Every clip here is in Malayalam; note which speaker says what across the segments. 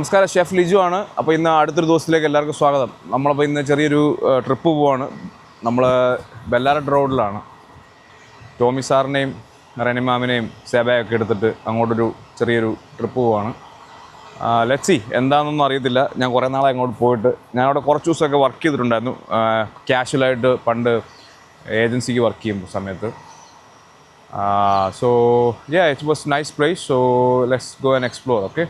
Speaker 1: നമസ്കാരം, ഷെഫ് ലിജു ആണ്. അപ്പോൾ ഇന്ന് അടുത്തൊരു ദിവസത്തിലേക്ക് എല്ലാവർക്കും സ്വാഗതം. നമ്മളപ്പോൾ ഇന്ന് ചെറിയൊരു ട്രിപ്പ് പോവാണ്. നമ്മൾ ബെല്ലാരട്ട് റോഡിലാണ്. ടോമി സാറിനെയും റെനിമാമിനെയും സേബയൊക്കെ എടുത്തിട്ട് അങ്ങോട്ടൊരു ചെറിയൊരു ട്രിപ്പ് പോവാണ്. ലെറ്റ്സ് സീ എന്താണെന്നൊന്നും അറിയത്തില്ല. ഞാൻ കുറേ നാളെ അങ്ങോട്ട് പോയിട്ട് ഞാനവിടെ കുറച്ച് ദിവസമൊക്കെ വർക്ക് ചെയ്തിട്ടുണ്ടായിരുന്നു. ക്യാഷ്വലായിട്ട് പണ്ട് ഏജൻസിക്ക് വർക്ക് ചെയ്യുമ്പോൾ സമയത്ത്. So it was nice place. So let's go and explore. Okay,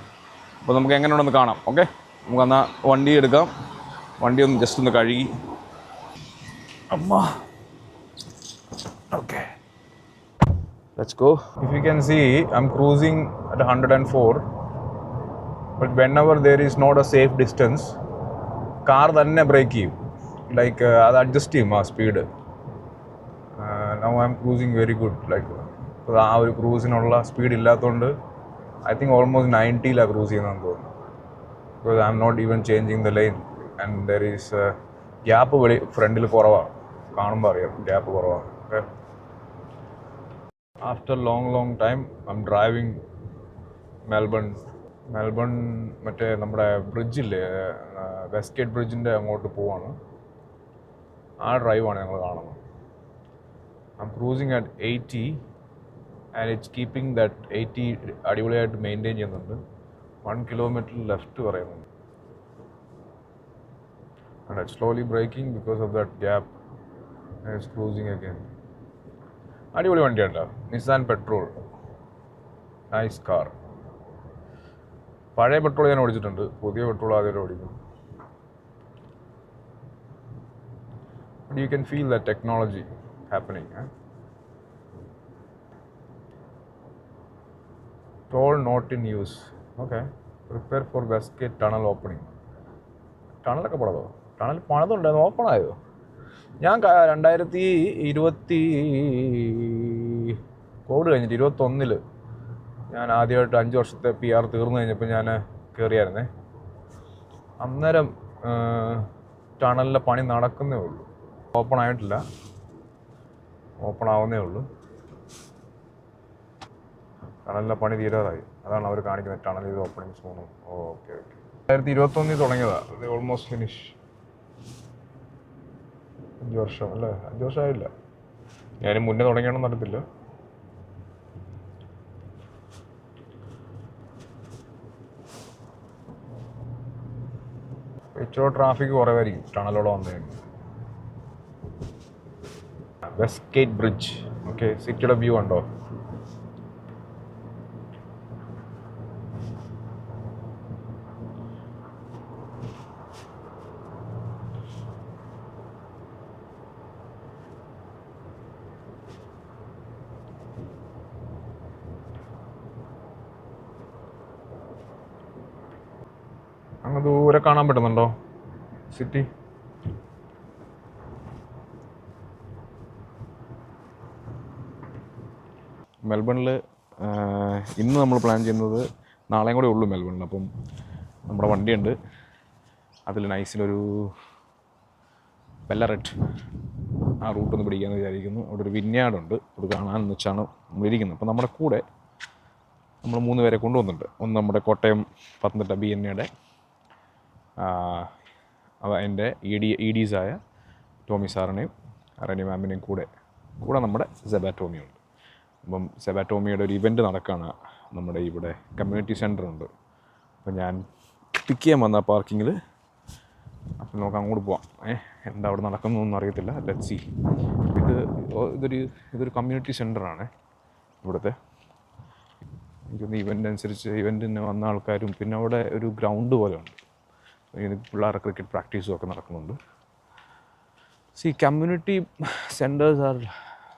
Speaker 1: അപ്പോൾ നമുക്ക് എങ്ങനെയുണ്ടെന്ന് കാണാം. ഓക്കെ, നമുക്കെന്നാൽ വണ്ടി എടുക്കാം. വണ്ടി ഒന്ന് ജസ്റ്റ് ഒന്ന് കഴുകി. Okay, let's go. If you can see I am cruising at 104. But whenever there is not a safe distance car തന്നെ ബ്രേക്ക് ചെയ്യും. ലൈക്ക് അത് അഡ്ജസ്റ്റ് ചെയ്യും ആ speed. Now I am cruising very good. Like ആ ഒരു ക്രൂസിനുള്ള സ്പീഡ് ഇല്ലാത്തതുകൊണ്ട് I think almost 90 cruise ചെയ്യുന്നതെന്ന് തോന്നുന്നു. Because I am not even changing the lane and there is gap ഫ്രണ്ടിൽ കുറവാണ്. കാണുമ്പോൾ അറിയാം ഗ്യാപ്പ് കുറവാണ്. Okay, after long time I M driving Melbourne മറ്റേ നമ്മുടെ ബ്രിഡ്ജില്ലേ, വെസ്റ്റ് ഗേറ്റ് ബ്രിഡ്ജിൻ്റെ അങ്ങോട്ട് പോവാണ്. ആ ഡ്രൈവാണ് ഞങ്ങൾ കാണുന്നത്. I am cruising at 80 and it's keeping that 80 അടിപൊളിയായിട്ട് മെയിൻറ്റെയിൻ ചെയ്യുന്നുണ്ട്. 1 kilometer ലെഫ്റ്റ് പറയുന്നുണ്ട്. And it's slowly braking because of that gap and it's cruising again. അടിപൊളി വണ്ടിയുണ്ടോ, നിസാൻ പെട്രോൾ, നൈസ് കാർ. പഴയ പെട്രോൾ ഞാൻ ഓടിച്ചിട്ടുണ്ട്, പുതിയ പെട്രോൾ ആദ്യം ഓടിക്കും. But you can feel the technology happening. Toll not in use. Okay. Prepare for West Gate tunnel opening. ടണലൊക്കെ പണിതോ? ടണൽ പണിതുണ്ടായിരുന്നു, ഓപ്പൺ ആയോ? ഞാൻ 2020 കോവിഡ് കഴിഞ്ഞിട്ട് 2021 ഞാൻ ആദ്യമായിട്ട് 5 വർഷത്തെ PR തീർന്നു കഴിഞ്ഞപ്പോൾ ഞാൻ കയറിയായിരുന്നേ. അന്നേരം ടണലിലെ പണി നടക്കുന്നേ ഉള്ളൂ, ഓപ്പൺ ആയിട്ടില്ല. ഓപ്പൺ ആവുന്നേ ഉള്ളൂ. ടണലിലെ പണി തീരാറായി, അതാണ് അവർ കാണിക്കുന്നത്. ടണൽ ഇത് ഓപ്പണിങ് സൂണും. ഓക്കെ 2021 തുടങ്ങിയതാണ്. ഇത് ഓൾമോസ്റ്റ് ഫിനിഷ്. 5 വർഷം അല്ലേ? 5 വർഷമായില്ല. ഞാൻ മുന്നേ തുടങ്ങിയാണെന്ന് അറിയത്തില്ല. ഇച്ചിരി ട്രാഫിക് കുറവായിരിക്കും ടണലോടെ വന്നു കഴിഞ്ഞു. West gate bridge. ഓക്കെ, സിറ്റിയുടെ വ്യൂ ഉണ്ടോ? അങ്ങ് ദൂരെ കാണാൻ പറ്റുന്നുണ്ടോ സിറ്റി? മെൽബണിൽ ഇന്ന് നമ്മൾ പ്ലാൻ ചെയ്യുന്നത്, നാളെയും കൂടെ ഉള്ളൂ മെൽബണിൽ. അപ്പം നമ്മുടെ വണ്ടിയുണ്ട്, അതിൽ നൈസിലൊരു ബെല്ലറട്ട് ആ റൂട്ടൊന്ന് പിടിക്കാമെന്ന് വിചാരിക്കുന്നു. അവിടെ ഒരു വിന്യാടുണ്ട്, അത് കാണാമെന്ന് വെച്ചാണ് നമ്മളിരിക്കുന്നത്. അപ്പം നമ്മുടെ കൂടെ നമ്മൾ 3 പേരെ കൊണ്ടുവന്നിട്ടുണ്ട്. ഒന്ന് നമ്മുടെ കോട്ടയം പത്തനംതിട്ട BNAയുടെ എൻ്റെ EDs ടോമി സാറിനെയും റെനി മാമിനെയും കൂടെ നമ്മുടെ സെബാറ്റോമിയുണ്ട്. അപ്പം സെബാറ്റോമിയുടെ ഒരു ഇവൻറ്റ് നടക്കുകയാണ് നമ്മുടെ ഇവിടെ കമ്മ്യൂണിറ്റി സെൻ്ററുണ്ട്. അപ്പം ഞാൻ പിക്ക് ചെയ്യാൻ വന്ന പാർക്കിങ്ങിൽ. അപ്പം നമുക്ക് അങ്ങോട്ട് പോവാം. എന്താ അവിടെ നടക്കുന്നതൊന്നും അറിയത്തില്ല. Let's see. ഇതൊരു കമ്മ്യൂണിറ്റി സെൻ്ററാണ് ഇവിടുത്തെ. എനിക്കൊന്ന് ഇവൻറ്റിന് വന്ന ആൾക്കാരും, പിന്നെ അവിടെ ഒരു ഗ്രൗണ്ട് പോലെ ഉണ്ട്, പിള്ളേരുടെ ക്രിക്കറ്റ് പ്രാക്ടീസും ഒക്കെ നടക്കുന്നുണ്ട്. Community centres are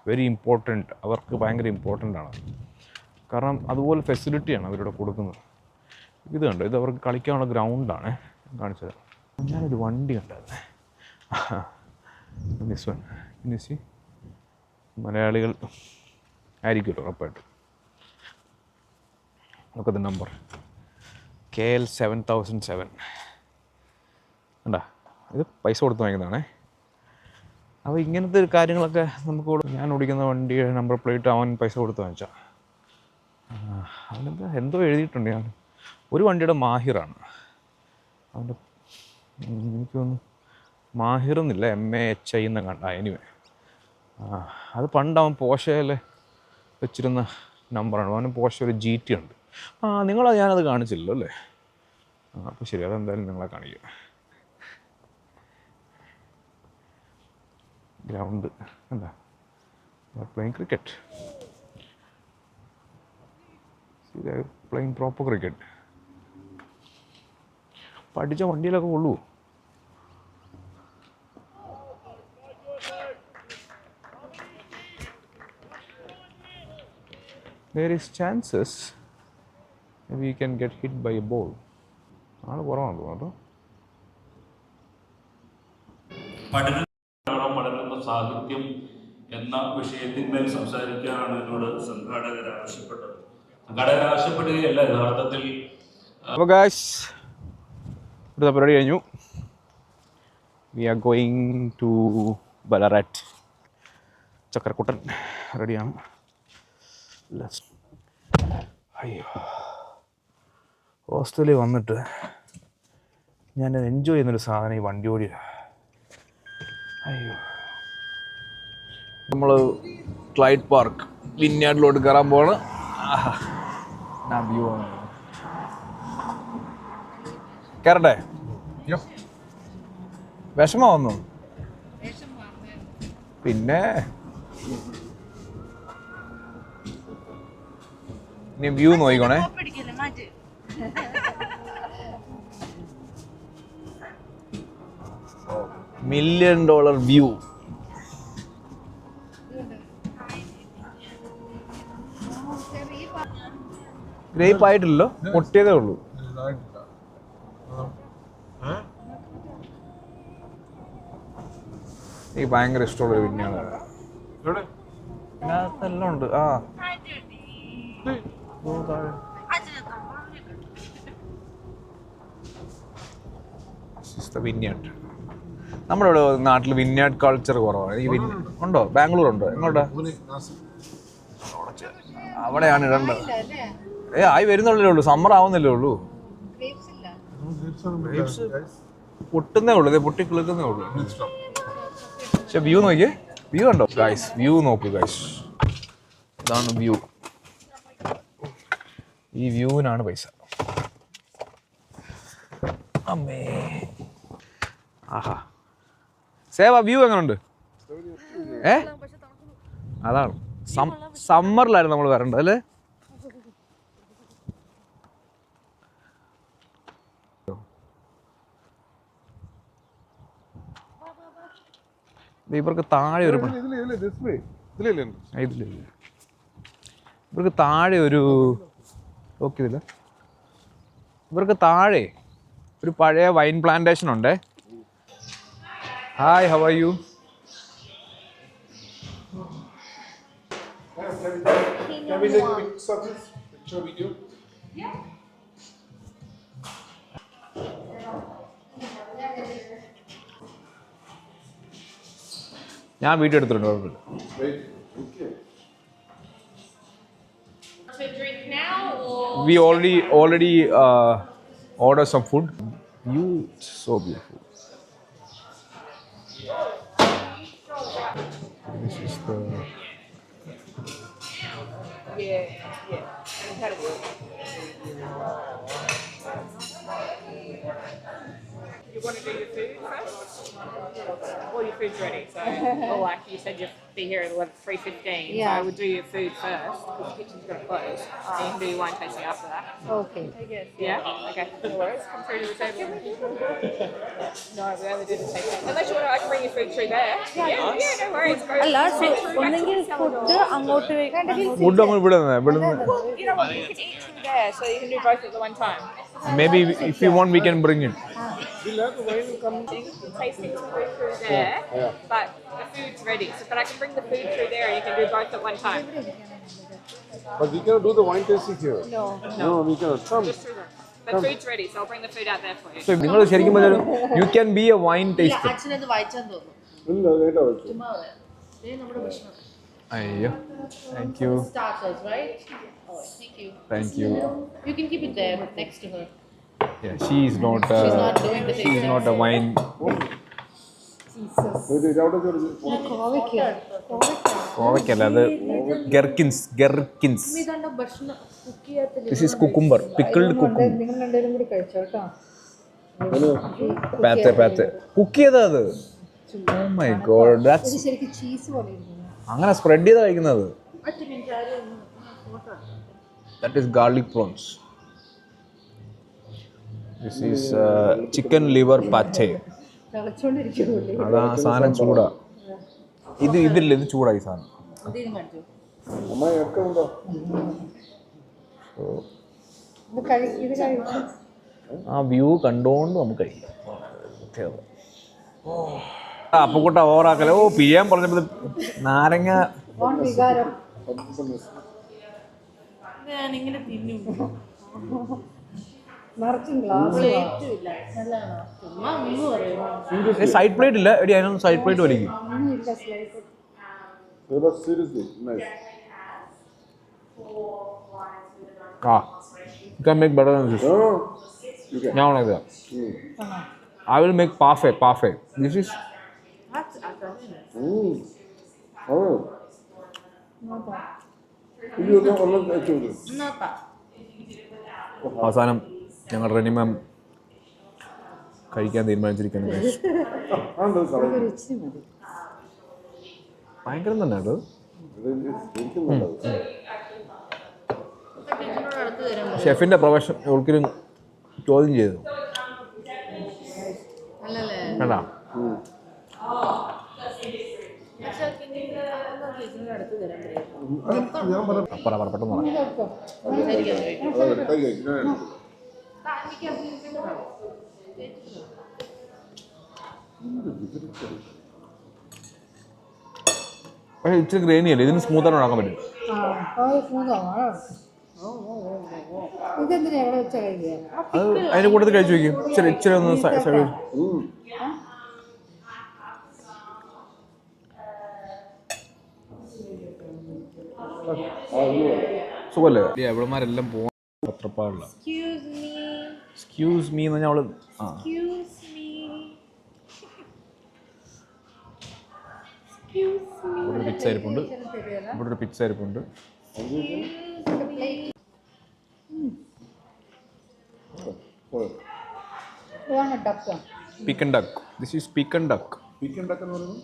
Speaker 1: very important. അവർക്ക് ഭയങ്കര ഇമ്പോർട്ടൻ്റ് ആണ്. കാരണം അതുപോലെ ഫെസിലിറ്റിയാണ് അവരിവിടെ കൊടുക്കുന്നത്. ഇത് കണ്ടോ, ഇത് അവർക്ക് കളിക്കാനുള്ള ഗ്രൗണ്ടാണ്. കാണിച്ചത് ഞാനൊരു വണ്ടി ഉണ്ടായിരുന്നേ, മിസ് മലയാളികൾ ആയിരിക്കുമല്ലോ ഉറപ്പായിട്ട്. നമുക്കത് നമ്പർ KL 7007 കണ്ടാ, ഇത് പൈസ കൊടുത്ത് വാങ്ങിക്കുന്നതാണേ. അപ്പോൾ ഇങ്ങനത്തെ കാര്യങ്ങളൊക്കെ നമുക്ക് ഞാൻ ഓടിക്കുന്ന വണ്ടി നമ്പർ പ്ലേറ്റ് അവൻ പൈസ കൊടുത്ത് വാങ്ങിച്ചാൽ അവനെന്താ എന്തോ എഴുതിയിട്ടുണ്ട്. ഞാൻ ഒരു വണ്ടിയുടെ മാഹിറാണ്, അവൻ്റെ എനിക്ക് തോന്നുന്നു മാഹിർ എന്നില്ല, MAHI എന്ന് കണ്ട. എനിവേ അത് പണ്ട് അവൻ പോഷയിൽ വെച്ചിരുന്ന നമ്പറാണ്. അവന് പോഷ ഒരു GT ഉണ്ട്. നിങ്ങളത് ഞാനത് കാണിച്ചില്ലല്ലോ അല്ലേ? അപ്പോൾ ശരി, അതെന്തായാലും നിങ്ങളെ കാണിക്കുക. ഗ്രൗണ്ട് എന്താ playing cricket, playing proper cricket. പഠിച്ച വണ്ടിയിലൊക്കെ ഉള്ളൂ. There is chances we can get hit by a ball. ആൾ കുറവാണ് തോന്നുന്നു.
Speaker 2: പഠനം സാഹിത്യം എന്ന വിഷയത്തിന്മേൽ സംസാരിക്കാനാണ് എന്നോട് സംഘാടകർ ആവശ്യപ്പെട്ടത്. സംഘാടകർ ആവശ്യപ്പെടുകയല്ല, യഥാർത്ഥത്തിൽ.
Speaker 1: അപ്പോൾ ഗായ്സ്, ഇവിടുത്തെ പരിപാടി കഴിഞ്ഞു. We are going to Ballarat. ചക്കരക്കുട്ടൻ റെഡിയാണ്. അയ്യോ, ഹോസ്റ്റലിൽ വന്നിട്ട് ഞാൻ എൻജോയ് ചെയ്യുന്നൊരു സാധനം ഈ വണ്ടി ഓടിയാണ്. അയ്യോ, നമ്മൾ ക്ലൈഡ് പാർക്ക് വിന്യാർഡിലോട്ട് കയറാൻ പോവാണ്. വ്യൂ ആണ്. കയറട്ടെ? വിഷമമൊന്നും പിന്നെ ഇനി വ്യൂ നോക്കിക്കോണേ. $1 million view. ഗ്രേപ്പ് ആയിട്ടില്ലല്ലോ, പൊട്ടിയതേ ഉള്ളൂ. എനിക്ക് ഭയങ്കര ഇഷ്ടമുള്ള ഒരു വിന്യാണ്. ഇതിനകത്തെല്ലാം ഉണ്ട്. വിന്യാഡ്. നമ്മുടെ ഇവിടെ നാട്ടിൽ വിന്യാഡ് കൾച്ചർ കുറവാണ്. ഈ ഉണ്ടോ? ബാംഗ്ലൂർ ഉണ്ടോ? എങ്ങോട്ടാ? അവിടെയാണ് ഇടേണ്ടത്. ആയി വരുന്നുള്ളേ ഉള്ളൂ, സമ്മർ ആവുന്നല്ലേ ഉള്ളൂ. പൊട്ടുന്നേ ഉള്ളൂ, പൊട്ടി കിളുക്കുന്നേ ഉള്ളൂ. പക്ഷെ വ്യൂ നോക്കിയേ, വ്യൂ കണ്ടോ ഗൈസ്? വ്യൂ നോക്കൂ ഗൈസ്, ഇതാണ് വ്യൂ. ഈ വ്യൂവിനാണ് പൈസ. അമ്മേ, ആഹാ. സേവ വ്യൂ എങ്ങനെയുണ്ട്? അതാണ് സമ്മറിലായിരുന്നു നമ്മൾ വരേണ്ടത് അല്ലേ? ഇവർക്ക് താഴെ ഒരു ഇവർക്ക് താഴെ ഒരു നോക്കിയതില്ല. ഇവർക്ക് താഴെ ഒരു പഴയ വൈൻ പ്ലാന്റേഷൻ ഉണ്ടേ. Hi, how are you?
Speaker 3: Can we take a picture of this? Picture video? Yeah.
Speaker 1: ഞാൻ വീഡിയോ എടുത്തിട്ടുണ്ട്, കുഴപ്പമില്ല. We already ordered some food. You so beautiful. This is the
Speaker 4: incredible. You want to do your food first? Well, your food's ready, so like you said, you'll be here at 3:15. So I would do your food first because the kitchen's going to close. And you can do your wine tasting after that.
Speaker 5: Okay.
Speaker 4: Yeah? Okay. No worries. Come through to the table. No, we only do the tasting. Unless you want to, I can bring your food through there. Yeah, no worries. Go
Speaker 5: അല്ല,
Speaker 4: sit through
Speaker 5: ഒന്നെങ്കിൽ ഫുഡ് അങ്ങോട്ട്
Speaker 1: ഫുഡ് നമ്മൾ ഇവിടെ
Speaker 4: Well, you know what? You can eat through there, so you can do both at the one time.
Speaker 1: maybe if you want we can bring it.
Speaker 4: Tasting through there, but the food's ready. So, but I can bring the food through there, and you can do both at one time.
Speaker 3: But we cannot do the wine tasting here.
Speaker 5: No.
Speaker 3: No, we cannot. Come.
Speaker 4: Just through there. The food's ready, so I'll bring the food out there for you.
Speaker 1: So നിങ്ങൾ ശരിക്കും പറഞ്ഞാൽ you can be a wine taster.
Speaker 5: അച്ഛൻ അത് വായിച്ചാൻ തോന്നുന്നു.
Speaker 3: ഇല്ല, later വെച്ചു.
Speaker 5: ചുമ്മാ നമ്മുടെ ഭക്ഷണം.
Speaker 1: അയ്യോ, thank you.
Speaker 5: Starters, right? Oh, thank you.
Speaker 1: Thank you.
Speaker 5: You can keep it there next to her.
Speaker 1: Yeah, she is not
Speaker 5: doing the
Speaker 1: she is not a wine.
Speaker 3: ഇത് അവിടെ ചെറുത്
Speaker 1: കോവയ്ക്കല്ല അത് ഗെർക്കിൻസ്.
Speaker 5: ഇതാണ്ട് ഭക്ഷണം cook ചെയ്യാത്തില്ല.
Speaker 1: This is cucumber, pickled cucumber.
Speaker 5: നിങ്ങൾ രണ്ടുപേരും കൂടി കഴിച്ചോ കേട്ടോ.
Speaker 1: പാത്തെ കുക്ക് ചെയ്താ അത്. Oh my god, that's
Speaker 5: ഇത് ശരിക്കും ചീസ് പോലെ ഇരിക്കുന്നു.
Speaker 1: അങ്ങനെ സ്പ്രെഡ് ചെയ്താ കഴിക്കുന്നത്.
Speaker 5: ഒറ്റ മിനിറ്റ് ആരും photo.
Speaker 1: That is garlic prawns. This is chicken liver pate.
Speaker 5: തിളച്ചോണ്ടിരിക്കുള്ളൂ.
Speaker 1: അതാ സാധനം ചൂടാ. ഇതില്ല, ഇത് ചൂടായി സാധനം.
Speaker 5: ഇതേലും കാണിച്ചു.
Speaker 3: അമ്മായി ഒക്കെ ഉണ്ടോ?
Speaker 5: ഇത് കഴിച്ചു.
Speaker 1: ആ വ്യൂ കണ്ടോണ്ട് നമുക്ക് കഴിക്കാം. അപ്പുക്കുട്ട ഓവറാക്കല. ഓ പിഴിയാൻ പറഞ്ഞപ്പോൾ നാരങ്ങ
Speaker 5: ഓൺ വികാരം.
Speaker 4: ഞാനിങ്ങനെ തിന്നു.
Speaker 5: നിറച്ചും ഗ്ലാസ് ഇല്ല. നല്ലതാണോ?
Speaker 4: ചുമ്മാ ഒന്നും പറയുമോ?
Speaker 1: സൈഡ് പ്ലേറ്റ് ഇല്ല എടി, അതിനൊന്നും സൈഡ് പ്ലേറ്റ് വലിക്കും.
Speaker 5: ഒന്നുമില്ല slice.
Speaker 3: But seriously, nice.
Speaker 1: You can make better than this.
Speaker 3: No, you can.
Speaker 1: ഞാൻ like that. I will make parfait. This is
Speaker 3: Oh. ഇത് ഒന്നും കഴിച്ചു
Speaker 4: നോക്കാം.
Speaker 1: അവസാനം ഞങ്ങൾ റെനി മാം കഴിക്കാൻ തീരുമാനിച്ചിരിക്കുന്നു.
Speaker 5: ഒരു ഇച്ചിരി മതി.
Speaker 1: ഭയങ്കരം തന്നെ അത്.
Speaker 3: ശരിക്കും നല്ലത്.
Speaker 4: ടീച്ചറിനോട് അടുത്ത് തരാൻ പറ.
Speaker 1: ഷെഫിന്റെ പ്രൊഫഷൻ ഒരിക്കലും ചോദ്യം ചെയ്തു
Speaker 4: അല്ലല്ലേ?
Speaker 1: കേട്ടാ.
Speaker 4: പക്ഷേ ടീച്ചറിനോട് അടുത്ത് തരാൻ പറയാം.
Speaker 3: ഞാൻ പറഞ്ഞു
Speaker 1: പറ പെട്ടെന്ന് പറ.
Speaker 5: ഇതെടുത്തോ.
Speaker 3: കൈ കഴിച്ചു.
Speaker 1: പക്ഷേ ഇച്ചിരി ഗ്രേനി അല്ലേ, ഇതിന് സ്മൂത്താണ് ഉണ്ടാക്കാൻ പറ്റും.
Speaker 5: ഇതെന്തിനാ എവിടെ വെച്ചാ കഴിക്കുക?
Speaker 1: അത് അതിൻ്റെ കൂട്ടത്തിൽ കഴിച്ചു വയ്ക്കും. ഇച്ചിരി ഒന്ന് സൈഡ് സുഖമല്ലേ. എവിടെമാരെല്ലാം പോകാൻ പത്രപ്പാടില്ല. എക്സ്ക്യൂസ് മീ എന്ന് പറഞ്ഞാൽ അവള് ഇവിടെ ഒരു പിസ്സ അരിപ്പുണ്ട്. ഇവിടെ ഒരു പിസ്സ അരിപ്പുണ്ട്.
Speaker 5: ഇതാണ് duck.
Speaker 1: Pekin duck. This is Pekin duck.
Speaker 3: Chicken duck എന്ന് പറയുന്നത്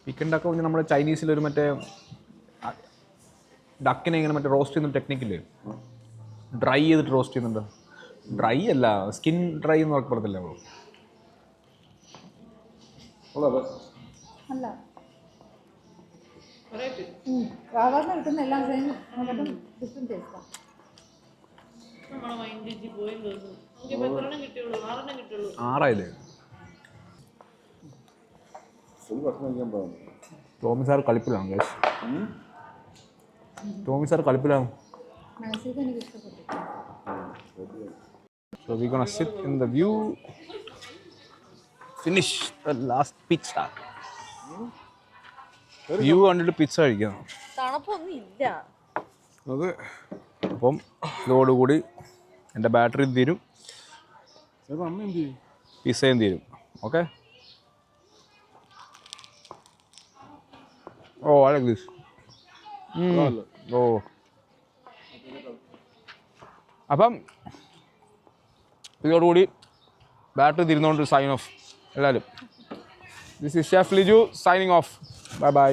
Speaker 1: പിക്കൻ ഡക്ക് പറഞ്ഞാൽ നമ്മുടെ ചൈനീസിലൊരു മറ്റേ ഡക്കിനെ ഇങ്ങനെ മറ്റേ റോസ്റ്റ് ചെയ്യുന്ന ടെക്നിക്കില്ലേ, ഡ്രൈ ചെയ്തിട്ട് റോസ്റ്റ് ചെയ്യുന്നുണ്ട്. ഡ്രൈ അല്ല, സ്കിൻ ഡ്രൈ എന്ന് പറയത്തില്ല അവൾ.
Speaker 5: അല്ല സാധാരണ കിട്ടുന്ന എല്ലാം സെയിം ഡിഫറെൻറ്റ് ടേസ്റ്റാണ്.
Speaker 4: നമ്മളെ മൈൻഡ് ചേച്ചി പോയി തോന്നുന്നു. നമുക്ക് എത്ര എണ്ണം കിട്ടിയുള്ളൂ? 6 എണ്ണം കിട്ടുള്ളൂ.
Speaker 1: 6 ആയില്ലേ?
Speaker 3: ഫുൾ ഭക്ഷണം കഴിക്കാൻ പോകുന്നു.
Speaker 1: ടോമി സാർ കളിപ്പിലാണ് ഗൈസ്. ടോമി സാർ കളിപ്പിലാണ്.
Speaker 5: മനസ്സിൽ എനിക്ക് ഇഷ്ടപ്പെട്ടു.
Speaker 1: So we're gonna sit in the view, finish the last pizza. View കണ്ടിട്ട് പിസ്സ കഴിക്കണം.
Speaker 4: തണുപ്പൊന്നും ഇല്ല.
Speaker 1: അത് അപ്പം ഇതോടുകൂടി എൻ്റെ ബാറ്ററി തീരും, പിസ്സയും തീരും. ഓക്കെ. ഓ I like this. ഓ അപ്പം ഇതോടുകൂടി ബാറ്ററി തീരുന്നതുകൊണ്ട് സൈൻ ഓഫ് എല്ലാവരും. This is chef Liju signing off. Bye by.